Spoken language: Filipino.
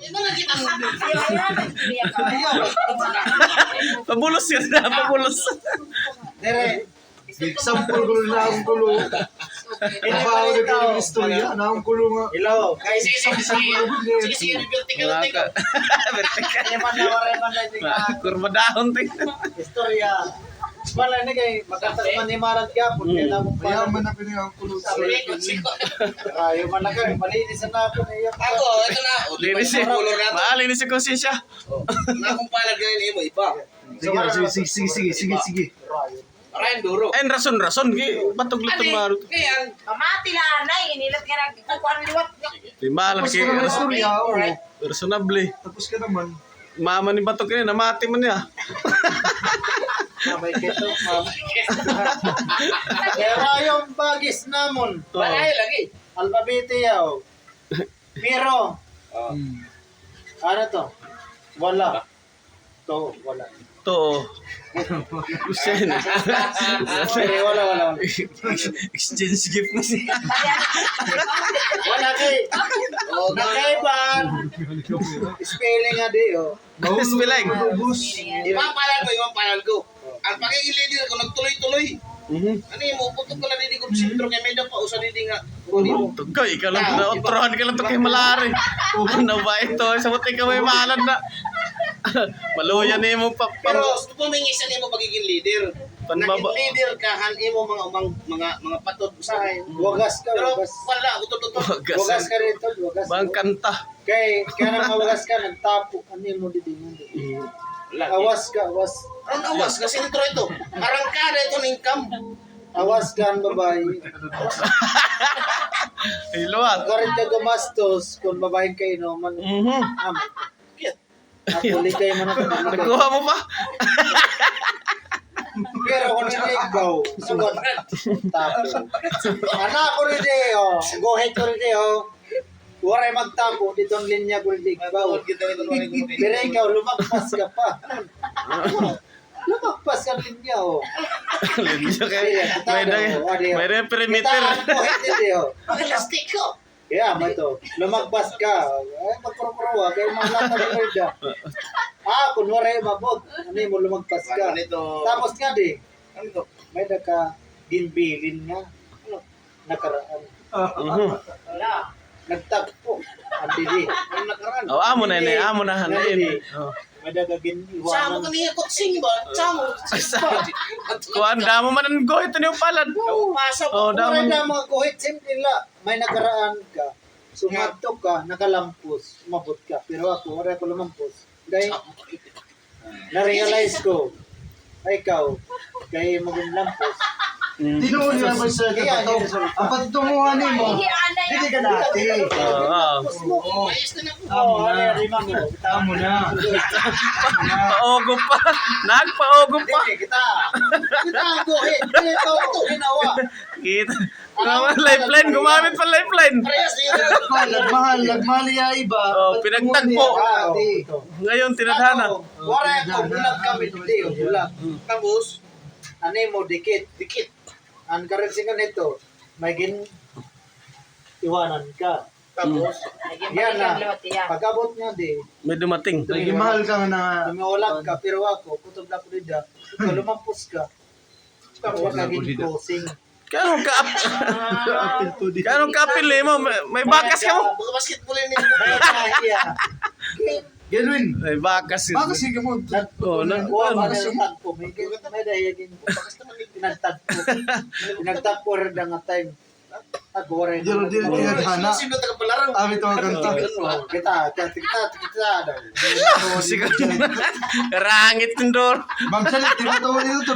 Ito na kita mo. Pabulos yan na, pabulos. Dere, example ko na ang kulo. Ibaw na kayo ng istorya na ang kulo nga. Hello. Sige, vertical na tingko. Kaya man na na Kurma dahon ting. istorya. Wala na kay magkatas man ni Marat Gapon kaya na mo Kaya pa. man na pinag ang kulo sa Ayo man na kay palinisan na ako niya. Ako, ito na. Linis si, maalinis si konsensya. Nakumpalag ganyan mo, iba. Sige. Parayan duro. Ay, rason. Batog lang itong marot. Kaya, Mamati na anay, inilat ka na kukuhan liwat. Di malang Tapos si ka naman istorya, oo. personable. Tapos ka naman. Mama ni Batog kanina, namati man niya. Mabay keto, Pero yung bagis namon. parayan lagi. Alpabete yaw. Pero ano to? Wala. To wala. To. Usen. Sorry, wala. Exchange gift mo siya. Wala kay. Nakaiban. Spelling nga di oh. Spelling. Ibang palal ko. Ang pakikilidir ko, nagtuloy-tuloy. Ano yung putok ko lang hindi ko sintro kay medyo pa usa hindi nga. Tugay, ikaw lang na otrohan ka lang to kay malari. Ano ba ito? Sa buti ka may mahalan na. Maluya ni mo pa. Pero pumingisan mo pagiging leader. Panbaba. Naging leader ka, halin mo mga patod usahay. Wagas ka, Pero wagas. wala, utot-utot. Wagas. Wagas ka rito, wagas. Bang kanta. Kaya nang mawagas ka, nagtapo. Ano mo di din? Awas ka, awas. Ang awas, kasi intro ito. Arangkada ito ng income. Awas ka ang babae. Ay, luwat. Karin ka gumastos kung babaeng kayo no man. Huli kayo man ako. Nagkuha mo pa? Pero kung hindi ikaw, sugot. Tapo. Anak ko rin oh. Gohet ko rin oh. Waray magtapo dito ang linya ko rin ikaw. Pero ikaw, lumagpas ka pa. Lumagpas ka linya oh. Linya kayo. May perimeter. Kita ang gohet hindi oh. Ang elastic ko. Kaya mo ito, lumagpas ka. Ay, magpuro-puro kaya mga latag mo rin kunwari mabot. Ano mo, lumagpas ka. Ano ito? Tapos nga di, Ano ito? may naka ginbilin nga. Ano? Nakaraan. Wala. Nagtagpo. Ang didi. Ang nakaraan. Oh, amo na ini, amo na hanain. May naka Samo giniwanan. ka niya kutsing ba? Samo. Kuan damo man ang gohit ni palad. Pasok. Oh, damo. Kung na mga kuhit, simple la. May nakaraan ka. Sumato ka, nakalampos, umabot ka. Pero ako, wala ko lumampos. Dahil, na-realize ko, ay ikaw, kaya maging lampos. Tinuon niya naman sa kataw. Ang patitunguhan ni mo. Hindi ka dati. Oo. Mayos na po. Oo, rimang mo. Tama na. Paogo pa. Nagpaogo pa. Hindi, kita ang kuhit. Ito, ginawa. Kita. Lifeline, gumamit pa lifeline. Parehas niya. Lagmahal ya iba. Oh, pinagtagpo. Ito. Ngayon tinadhana. Wala ko, bulag kami dito. Bulag. Tapos, Ano mo, dikit. dikit. Ang karensingan nito, may iwanan ka. Tapos, Yan na. Pagkabot niya di, May dumating. Nagimahal ka na. lumiwalag ka, pero ako, kutob na ko nida, ikaw lumampos ka. Tapos naging closing. Kanong ka Kanong kapil mo? May bakas ka mo. mga basketball yun. Kaya, Gelwin. May bakas. Bakit sige mo? Oh, Kuha ba na yung tagpo? May dahiyagin ko. Pinagtagpo rin na nga time. Ako rin. Dilo tinadhana. Sino taga-palarang? Ami to kanta. Kita daw. Siguro. Rangit ng door. Bang salit, tinatawa nito to.